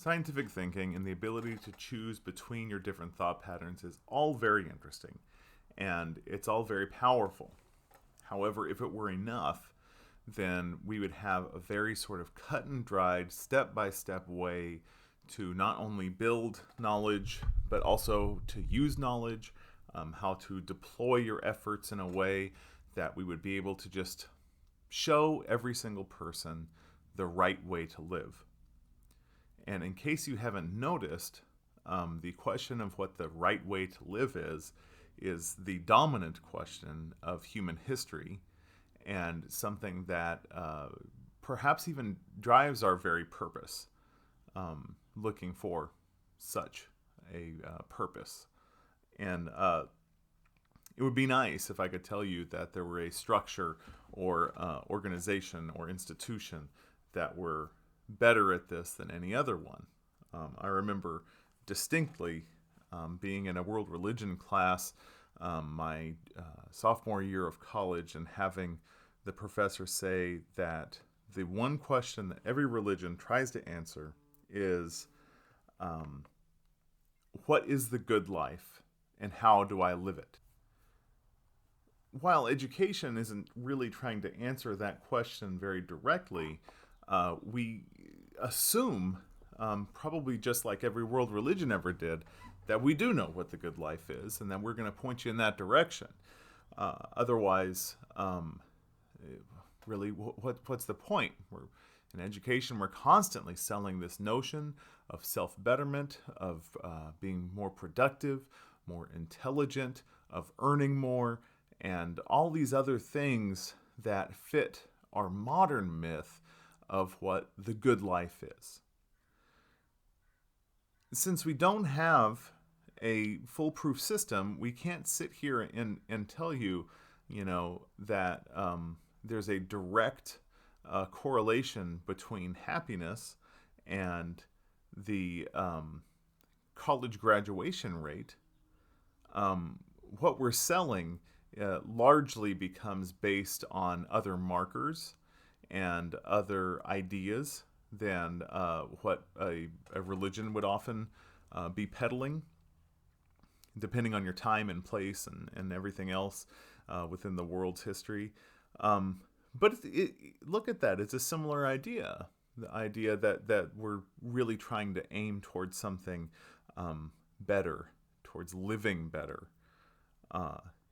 Scientific thinking and the ability to choose between your different thought patterns is all very interesting, and it's all very powerful. However, if it were enough, then we would have a very sort of cut and dried, step-by-step way to not only build knowledge, but also to use knowledge, how to deploy your efforts in a way that we would be able to just show every single person the right way to live. And in case you haven't noticed, the question of what the right way to live is the dominant question of human history, and something that perhaps even drives our very purpose, looking for such a purpose. And it would be nice if I could tell you that there were a structure or organization or institution that were better at this than any other one. I remember distinctly being in a world religion class my sophomore year of college, and having the professor say that the one question that every religion tries to answer is, what is the good life and how do I live it? While education isn't really trying to answer that question very directly, we assume, probably just like every world religion ever did, that we do know what the good life is, and that we're going to point you in that direction. Otherwise, really, what's the point? In education, we're constantly selling this notion of self-betterment, of being more productive, more intelligent, of earning more, and all these other things that fit our modern myth of what the good life is. Since we don't have a foolproof system, we can't sit here and tell you, that there's a direct correlation between happiness and the college graduation rate. What we're selling largely becomes based on other markers and other ideas than what a religion would often be peddling, depending on your time and place and everything else within the world's history. But look at that. It's a similar idea. The idea that we're really trying to aim towards something better, towards living better.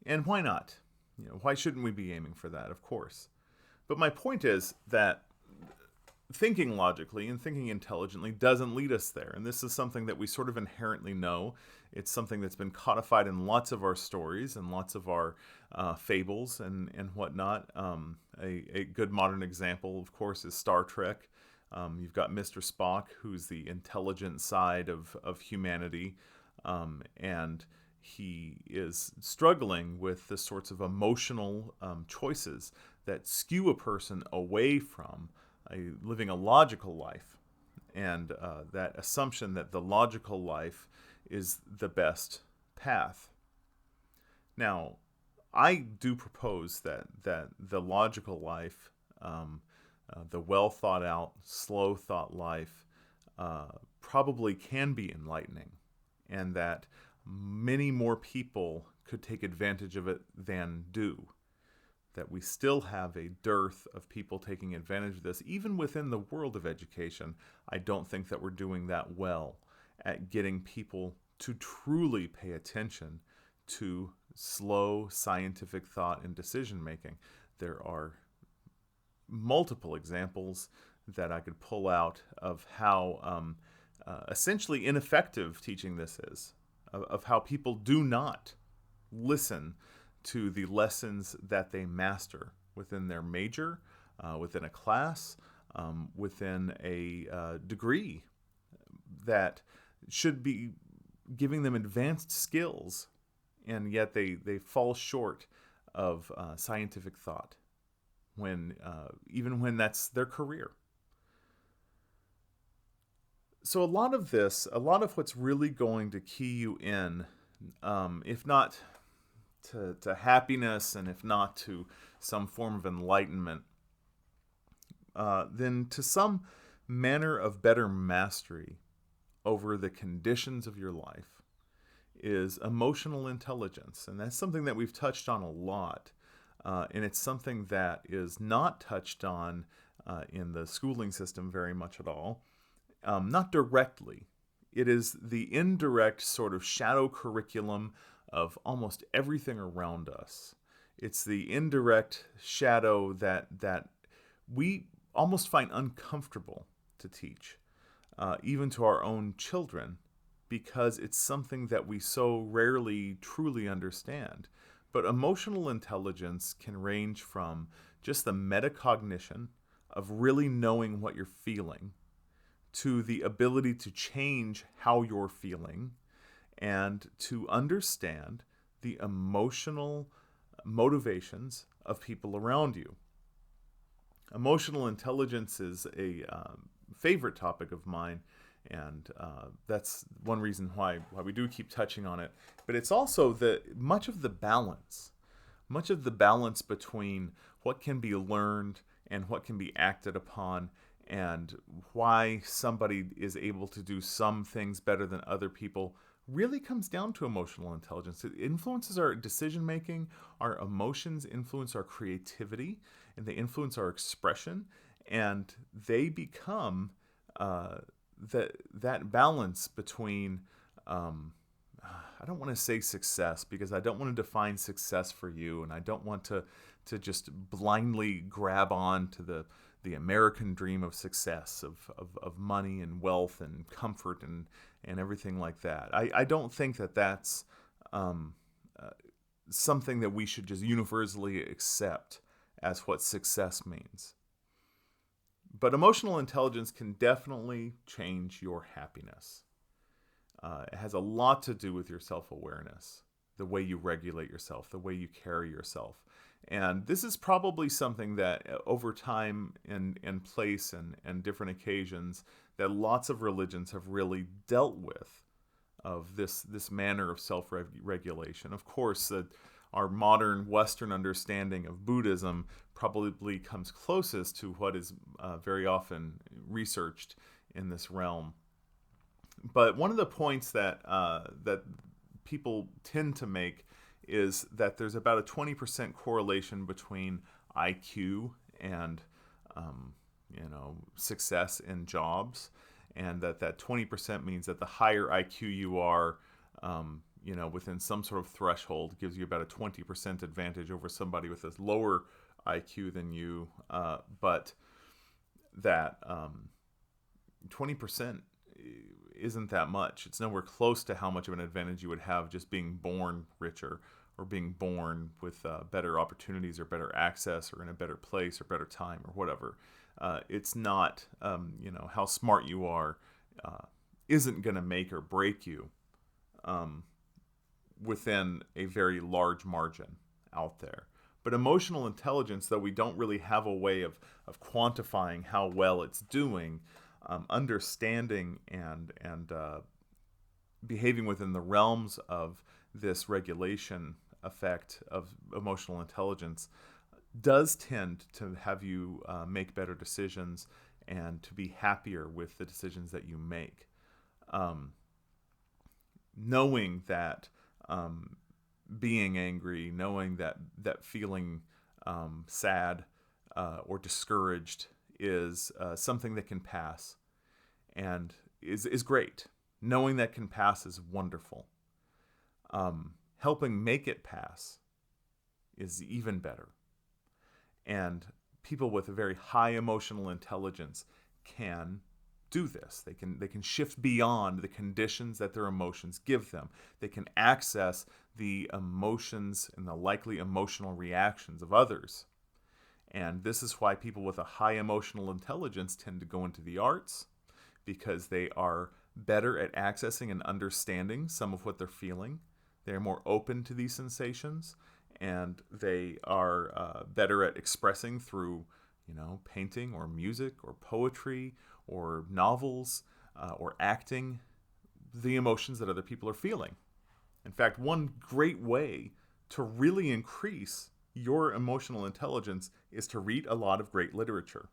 And why not? Why shouldn't we be aiming for that? Of course. But my point is that thinking logically and thinking intelligently doesn't lead us there. And this is something that we sort of inherently know. It's something that's been codified in lots of our stories and lots of our fables and whatnot. A good modern example, of course, is Star Trek. You've got Mr. Spock, who's the intelligent side of humanity, and he is struggling with the sorts of emotional choices that skew a person away from living a logical life, and that assumption that the logical life is the best path. Now, I do propose that the logical life, the well thought out, slow thought life, probably can be enlightening, and that many more people could take advantage of it than do. That we still have a dearth of people taking advantage of this. Even within the world of education, I don't think that we're doing that well at getting people to truly pay attention to slow scientific thought and decision making. There are multiple examples that I could pull out of how essentially ineffective teaching this is, of how people do not listen to the lessons that they master within their major, within a class, within a degree that should be giving them advanced skills, and yet they fall short of scientific thought, even when that's their career. So a lot of what's really going to key you in, if not to happiness, and if not to some form of enlightenment, then to some manner of better mastery, over the conditions of your life is emotional intelligence. And that's something that we've touched on a lot. And it's something that is not touched on in the schooling system very much at all. Not directly. It is the indirect sort of shadow curriculum of almost everything around us. It's the indirect shadow that we almost find uncomfortable to teach, even to our own children, because it's something that we so rarely truly understand. But emotional intelligence can range from just the metacognition of really knowing what you're feeling to the ability to change how you're feeling and to understand the emotional motivations of people around you. Emotional intelligence is a favorite topic of mine, and that's one reason why we do keep touching on it. But it's also much of the balance between what can be learned and what can be acted upon, and why somebody is able to do some things better than other people really comes down to emotional intelligence. It influences our decision making, our emotions influence our creativity, and they influence our expression, and they become that balance between I don't want to say success, because I don't want to define success for you, and I don't want to just blindly grab on to the American dream of success, of money and wealth and comfort and everything like that. I don't think that that's something that we should just universally accept as what success means. But emotional intelligence can definitely change your happiness. It has a lot to do with your self-awareness, the way you regulate yourself, the way you carry yourself. And this is probably something that over time and place and different occasions that lots of religions have really dealt with, of this manner of self-regulation. Of course, our modern Western understanding of Buddhism probably comes closest to what is very often researched in this realm. But one of the points that people tend to make is that there's about a 20% correlation between IQ and success in jobs, and that 20% means that the higher IQ you are, within some sort of threshold, gives you about a 20% advantage over somebody with a lower IQ than you, but that 20% isn't that much. It's nowhere close to how much of an advantage you would have just being born richer, or being born with better opportunities or better access, or in a better place or better time or whatever. It's not, how smart you are isn't going to make or break you within a very large margin out there. But emotional intelligence, though we don't really have a way of quantifying how well it's doing, understanding and behaving within the realms of this regulation effect of emotional intelligence does tend to have you make better decisions and to be happier with the decisions that you make. Knowing that being angry, knowing that feeling sad or discouraged is something that can pass, and is great. Knowing that can pass is wonderful. Helping make it pass is even better. And people with a very high emotional intelligence can do this. They can shift beyond the conditions that their emotions give them. They can access the emotions and the likely emotional reactions of others. And this is why people with a high emotional intelligence tend to go into the arts, because they are better at accessing and understanding some of what they're feeling. They're more open to these sensations, and they are better at expressing through, painting or music or poetry or novels or acting the emotions that other people are feeling. In fact, one great way to really increase your emotional intelligence is to read a lot of great literature.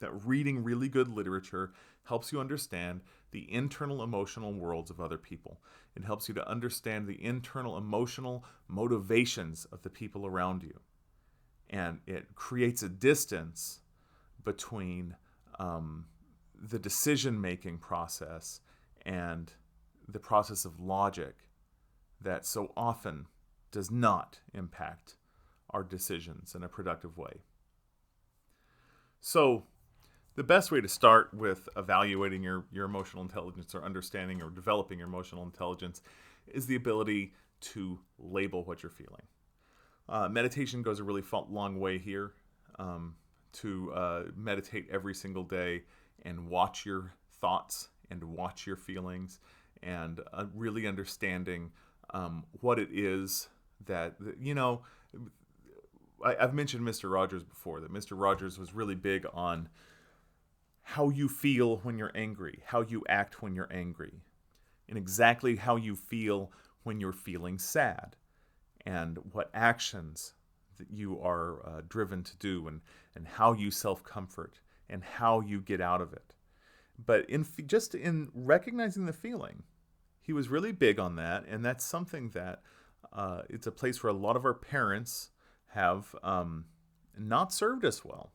that reading really good literature helps you understand the internal emotional worlds of other people. It helps you to understand the internal emotional motivations of the people around you. And it creates a distance between the decision-making process and the process of logic that so often does not impact our decisions in a productive way. So the best way to start with evaluating your emotional intelligence or understanding or developing your emotional intelligence is the ability to label what you're feeling. Meditation goes a really long way here. To meditate every single day and watch your thoughts and watch your feelings and really understanding what it is that, I've mentioned Mr. Rogers before, that Mr. Rogers was really big on how you feel when you're angry, how you act when you're angry, and exactly how you feel when you're feeling sad, and what actions that you are driven to do, and how you self-comfort, and how you get out of it. But just in recognizing the feeling, he was really big on that, and that's something that it's a place where a lot of our parents have not served us well.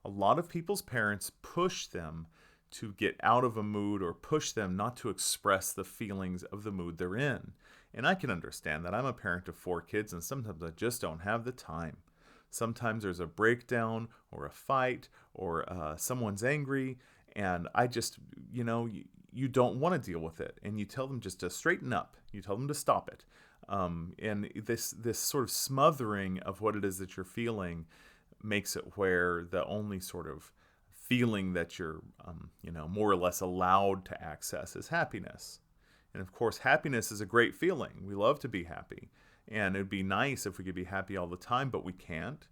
A lot of people's parents push them to get out of a mood or push them not to express the feelings of the mood they're in. And I can understand that. I'm a parent of 4 kids, and sometimes I just don't have the time. Sometimes there's a breakdown or a fight or someone's angry, and I just, you don't want to deal with it. And you tell them just to straighten up. You tell them to stop it. And this sort of smothering of what it is that you're feeling makes it where the only sort of feeling that you're, more or less allowed to access is happiness. And of course, happiness is a great feeling. We love to be happy. And it'd be nice if we could be happy all the time, but we can't.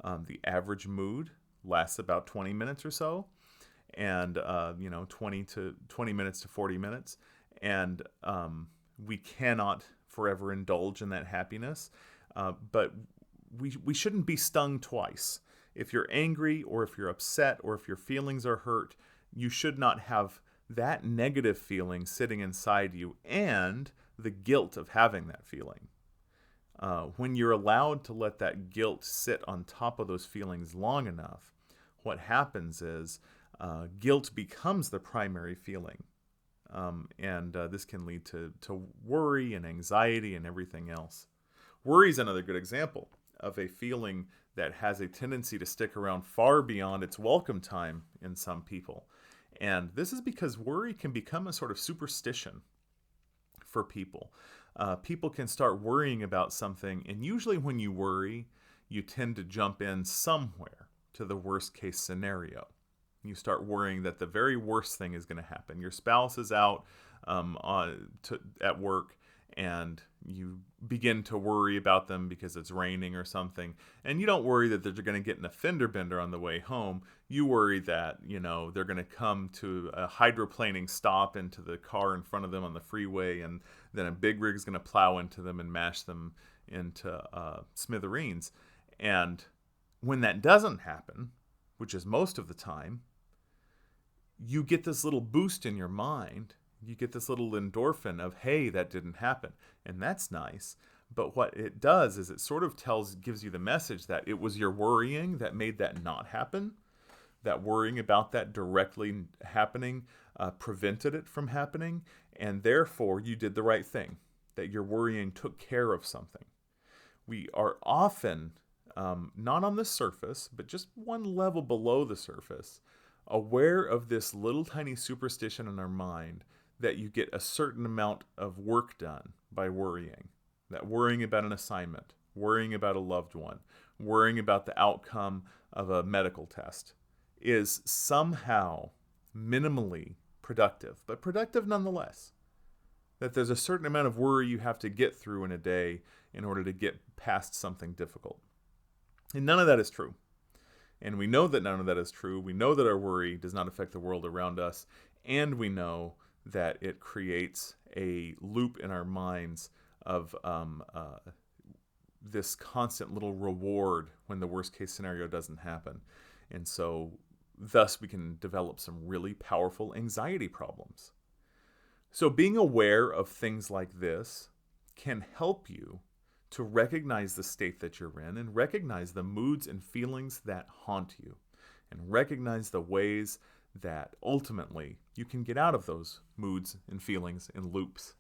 The average mood lasts about 20 minutes or so. And, 20 minutes to 40 minutes. And we cannot forever indulge in that happiness. But we shouldn't be stung twice. If you're angry or if you're upset or if your feelings are hurt, you should not have that negative feeling sitting inside you and the guilt of having that feeling. When you're allowed to let that guilt sit on top of those feelings long enough, what happens is guilt becomes the primary feeling. And this can lead to worry and anxiety and everything else. Worry is another good example of a feeling that has a tendency to stick around far beyond its welcome time in some people. And this is because worry can become a sort of superstition for people. People can start worrying about something, and usually when you worry, you tend to jump in somewhere to the worst case scenario. You start worrying that the very worst thing is going to happen. Your spouse is out at work, and you begin to worry about them because it's raining or something. And you don't worry that they're going to get in a fender bender on the way home. You worry that, they're going to come to a hydroplaning stop into the car in front of them on the freeway, and then a big rig is going to plow into them and mash them into smithereens. And when that doesn't happen, which is most of the time, you get this little boost in your mind. You get this little endorphin of, hey, that didn't happen. And that's nice. But what it does is it sort of gives you the message that it was your worrying that made that not happen. That worrying about that directly happening prevented it from happening. And therefore, you did the right thing. That your worrying took care of something. We are often, not on the surface, but just one level below the surface, aware of this little tiny superstition in our mind that you get a certain amount of work done by worrying. That worrying about an assignment, worrying about a loved one, worrying about the outcome of a medical test is somehow minimally productive, but productive nonetheless. That there's a certain amount of worry you have to get through in a day in order to get past something difficult. And none of that is true. And we know that none of that is true. We know that our worry does not affect the world around us. And we know that it creates a loop in our minds of this constant little reward when the worst case scenario doesn't happen. And so thus, we can develop some really powerful anxiety problems. So being aware of things like this can help you to recognize the state that you're in and recognize the moods and feelings that haunt you and recognize the ways that ultimately you can get out of those moods and feelings and loops.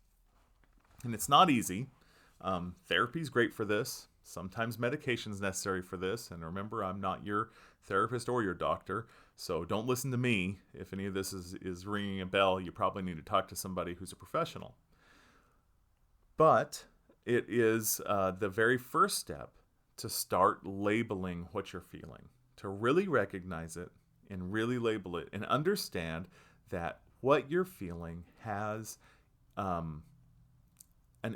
And it's not easy. Therapy is great for this. Sometimes medication is necessary for this. And remember, I'm not your therapist or your doctor, so don't listen to me. If any of this is ringing a bell, you probably need to talk to somebody who's a professional. But it is the very first step to start labeling what you're feeling, to really recognize it and really label it and understand that what you're feeling has an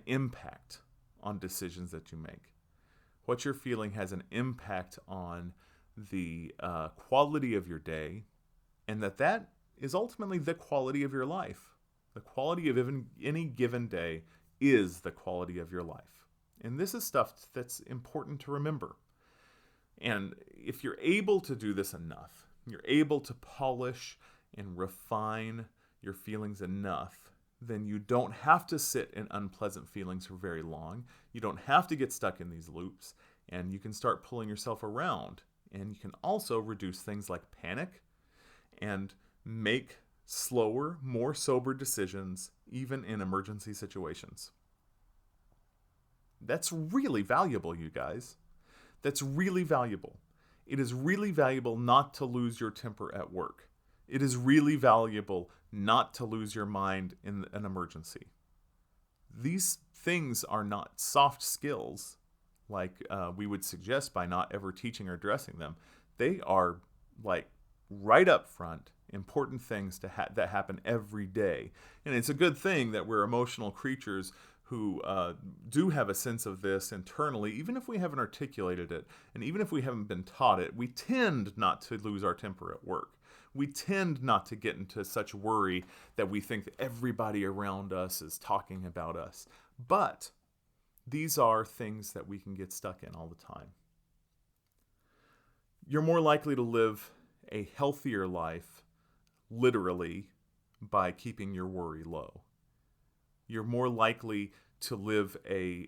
impact on decisions that you make. What you're feeling has an impact on the quality of your day, and that is ultimately the quality of your life. The quality of any given day is the quality of your life. And this is stuff that's important to remember. And if you're able to do this enough, you're able to polish and refine your feelings enough, then you don't have to sit in unpleasant feelings for very long. You don't have to get stuck in these loops, and you can start pulling yourself around. And you can also reduce things like panic and make slower, more sober decisions, even in emergency situations. That's really valuable, you guys. That's really valuable. It is really valuable not to lose your temper at work. It is really valuable not to lose your mind in an emergency. These things are not soft skills like we would suggest by not ever teaching or addressing them. They are like right up front important things that happen every day. And it's a good thing that we're emotional creatures who do have a sense of this internally, even if we haven't articulated it, and even if we haven't been taught it. We tend not to lose our temper at work. We tend not to get into such worry that we think that everybody around us is talking about us. But these are things that we can get stuck in all the time. You're more likely to live a healthier life, literally, by keeping your worry low. You're more likely to live a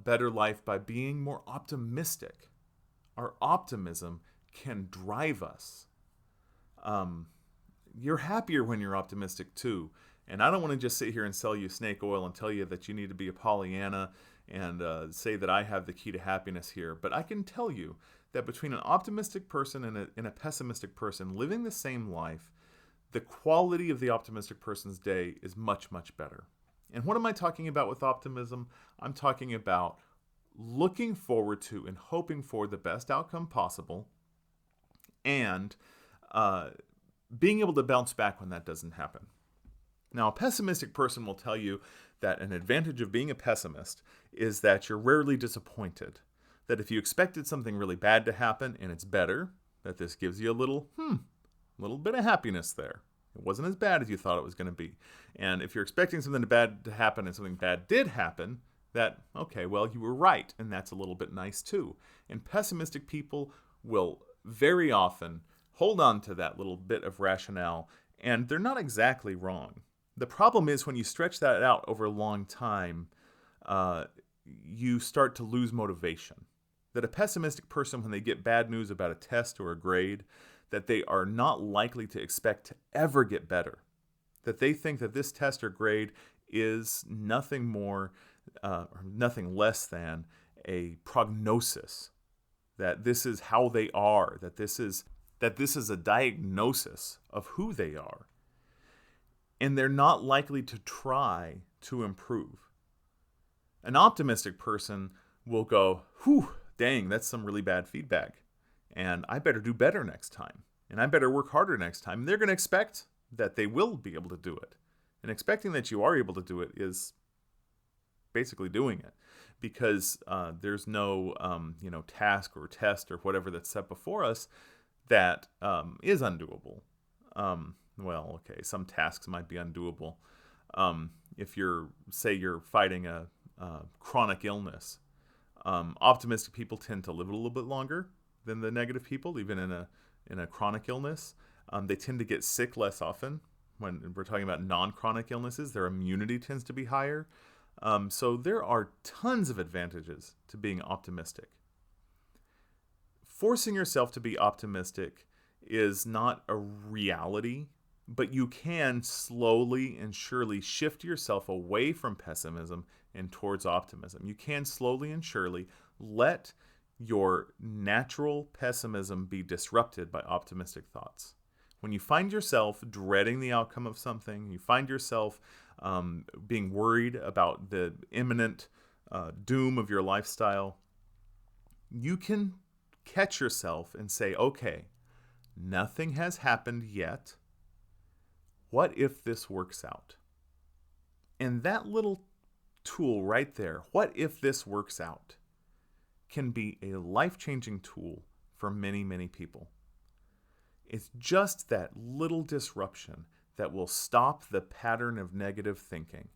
better life by being more optimistic. Our optimism can drive us. You're happier when you're optimistic too. And I don't want to just sit here and sell you snake oil and tell you that you need to be a Pollyanna and say that I have the key to happiness here. But I can tell you that between an optimistic person and a pessimistic person living the same life, the quality of the optimistic person's day is much, much better. And what am I talking about with optimism? I'm talking about looking forward to and hoping for the best outcome possible and being able to bounce back when that doesn't happen. Now, a pessimistic person will tell you that an advantage of being a pessimist is that you're rarely disappointed. That if you expected something really bad to happen and it's better, that this gives you a little bit of happiness there. It wasn't as bad as you thought it was going to be. And if you're expecting something bad to happen and something bad did happen, that, okay, well, you were right, and that's a little bit nice too. And pessimistic people will very often hold on to that little bit of rationale, and they're not exactly wrong. The problem is when you stretch that out over a long time, you start to lose motivation. That a pessimistic person, when they get bad news about a test or a grade, that they are not likely to expect to ever get better. That they think that this test or grade is nothing more, or nothing less than a prognosis. That this is how they are. That this is a diagnosis of who they are. And they're not likely to try to improve. An optimistic person will go, whew, dang, that's some really bad feedback. And I better do better next time. And I better work harder next time. And they're going to expect that they will be able to do it. And expecting that you are able to do it is basically doing it. Because there's no task or test or whatever that's set before us that is undoable. Some tasks might be undoable. If you're fighting a chronic illness, optimistic people tend to live a little bit longer than the negative people, even in a chronic illness. They tend to get sick less often. When we're talking about non-chronic illnesses, their immunity tends to be higher. So there are tons of advantages to being optimistic. Forcing yourself to be optimistic is not a reality, but you can slowly and surely shift yourself away from pessimism and towards optimism. You can slowly and surely let your natural pessimism be disrupted by optimistic thoughts. When you find yourself dreading the outcome of something, you find yourself being worried about the imminent doom of your lifestyle, you can catch yourself and say, okay, nothing has happened yet. What if this works out? And that little tool right there, what if this works out, can be a life-changing tool for many, many people. It's just that little disruption that will stop the pattern of negative thinking.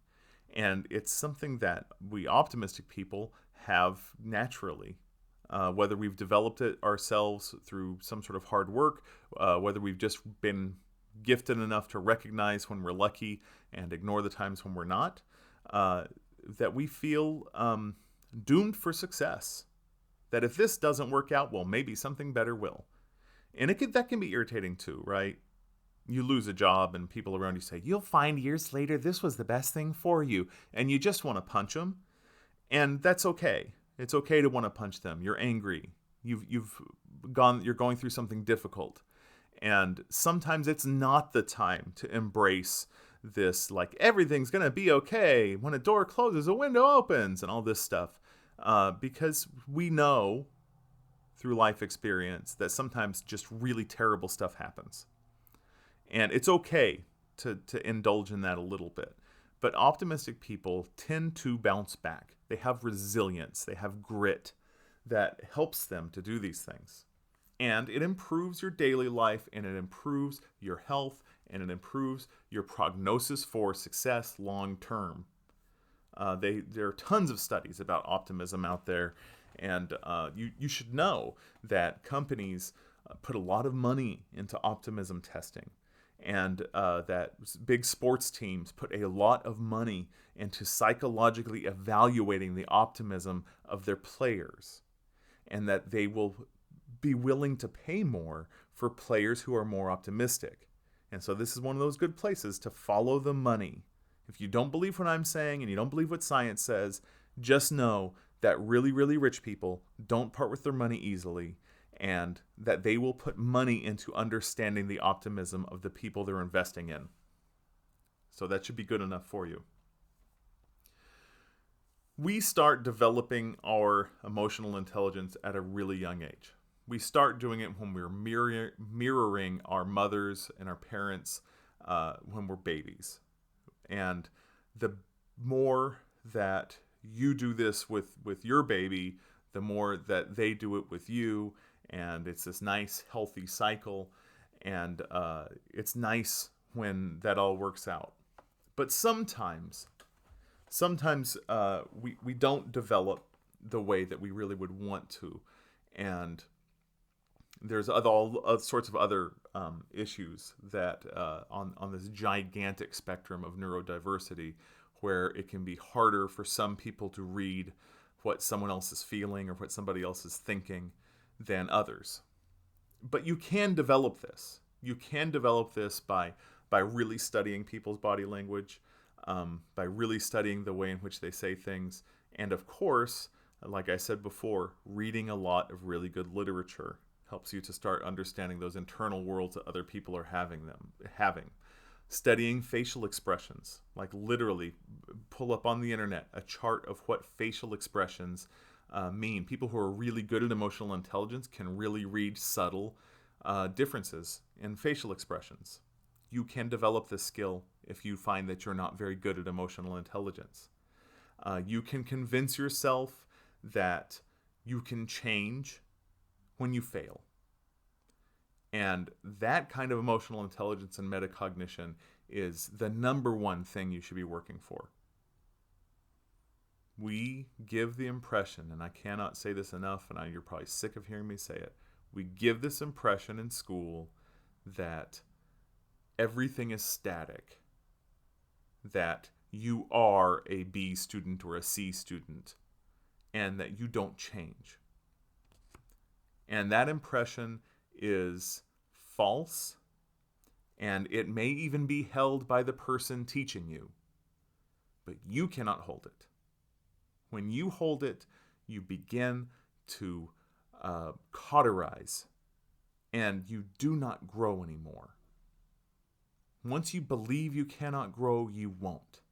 And it's something that we optimistic people have naturally. Whether we've developed it ourselves through some sort of hard work, whether we've just been gifted enough to recognize when we're lucky and ignore the times when we're not, that we feel doomed for success. That if this doesn't work out, well, maybe something better will. And that can be irritating too, right? You lose a job and people around you say, you'll find years later this was the best thing for you. And you just want to punch them. And that's okay. It's okay to want to punch them. You're angry. You're going through something difficult. And sometimes it's not the time to embrace this, like, everything's going to be okay. When a door closes, a window opens, and all this stuff. Because we know through life experience that sometimes just really terrible stuff happens. And it's okay to indulge in that a little bit. But optimistic people tend to bounce back. They have resilience. They have grit that helps them to do these things. And it improves your daily life, and it improves your health, and it improves your prognosis for success long term. There are tons of studies about optimism out there, and you should know that companies put a lot of money into optimism testing, and that big sports teams put a lot of money into psychologically evaluating the optimism of their players, and that they will be willing to pay more for players who are more optimistic. And so this is one of those good places to follow the money. If you don't believe what I'm saying and you don't believe what science says, just know that really, really rich people don't part with their money easily, and that they will put money into understanding the optimism of the people they're investing in. So that should be good enough for you. We start developing our emotional intelligence at a really young age. We start doing it when we're mirroring our mothers and our parents when we're babies. And the more that you do this with your baby, the more that they do it with you. And it's this nice, healthy cycle. And it's nice when that all works out. But sometimes we don't develop the way that we really would want to. And there's all sorts of other issues that on this gigantic spectrum of neurodiversity, where it can be harder for some people to read what someone else is feeling or what somebody else is thinking than others. But you can develop this. You can develop this by really studying people's body language, by really studying the way in which they say things, and of course, like I said before, reading a lot of really good literature helps you to start understanding those internal worlds that other people are having. Studying facial expressions, like literally pull up on the internet a chart of what facial expressions mean. People who are really good at emotional intelligence can really read subtle differences in facial expressions. You can develop this skill if you find that you're not very good at emotional intelligence. You can convince yourself that you can change when you fail. And that kind of emotional intelligence and metacognition is the number one thing you should be working for. We give the impression, and I cannot say this enough, and you're probably sick of hearing me say it, we give this impression in school that everything is static, that you are a B student or a C student, and that you don't change. And that impression is false, and it may even be held by the person teaching you, but you cannot hold it. When you hold it, you begin to cauterize, and you do not grow anymore. Once you believe you cannot grow, you won't.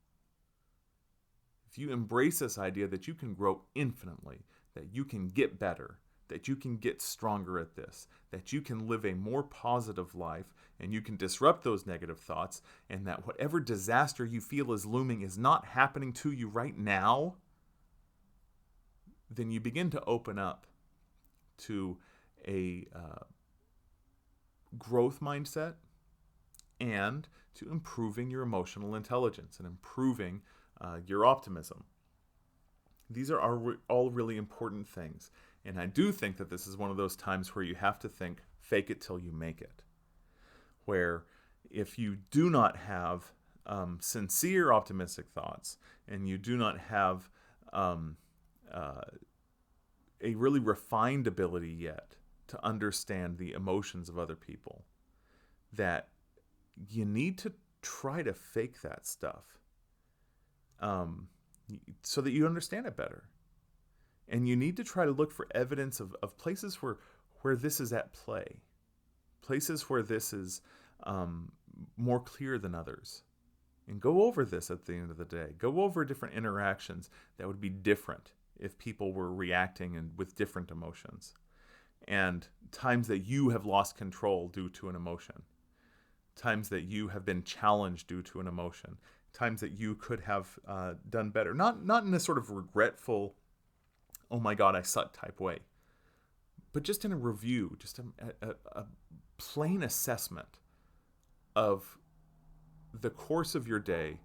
If you embrace this idea that you can grow infinitely, that you can get better, that you can get stronger at this, that you can live a more positive life, and you can disrupt those negative thoughts, and that whatever disaster you feel is looming is not happening to you right now, then you begin to open up to a growth mindset and to improving your emotional intelligence and improving your optimism. These are all really important things. And I do think that this is one of those times where you have to think, fake it till you make it. Where if you do not have sincere optimistic thoughts, and you do not have a really refined ability yet to understand the emotions of other people, that you need to try to fake that stuff so that you understand it better. And you need to try to look for evidence of places where this is at play, places where this is more clear than others. And go over this at the end of the day. Go over different interactions that would be different if people were reacting and with different emotions. And times that you have lost control due to an emotion. Times that you have been challenged due to an emotion. Times that you could have done better. Not in a sort of regretful, oh my God, I suck type way. But just in a review, just a plain assessment of the course of your day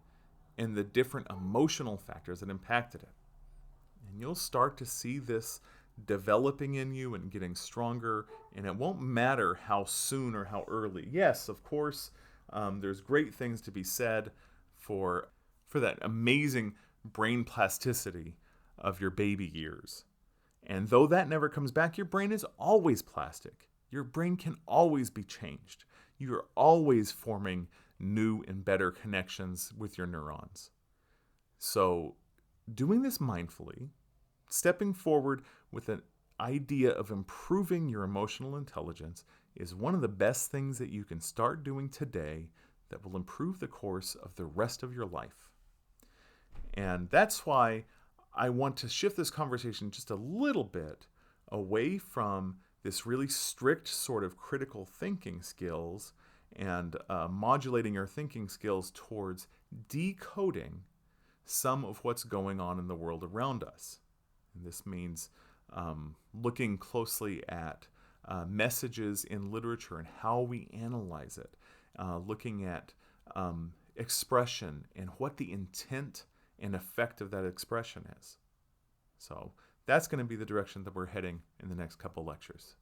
and the different emotional factors that impacted it. And you'll start to see this developing in you and getting stronger, and it won't matter how soon or how early. Yes, of course, there's great things to be said for that amazing brain plasticity of your baby years. And though that never comes back, your brain is always plastic. Your brain can always be changed. You're always forming new and better connections with your neurons. So doing this mindfully, stepping forward with an idea of improving your emotional intelligence is one of the best things that you can start doing today that will improve the course of the rest of your life. And that's why I want to shift this conversation just a little bit away from this really strict sort of critical thinking skills and modulating your thinking skills towards decoding some of what's going on in the world around us. And this means looking closely at messages in literature and how we analyze it, looking at expression and what the intent and effect of that expression is. So that's going to be the direction that we're heading in the next couple lectures.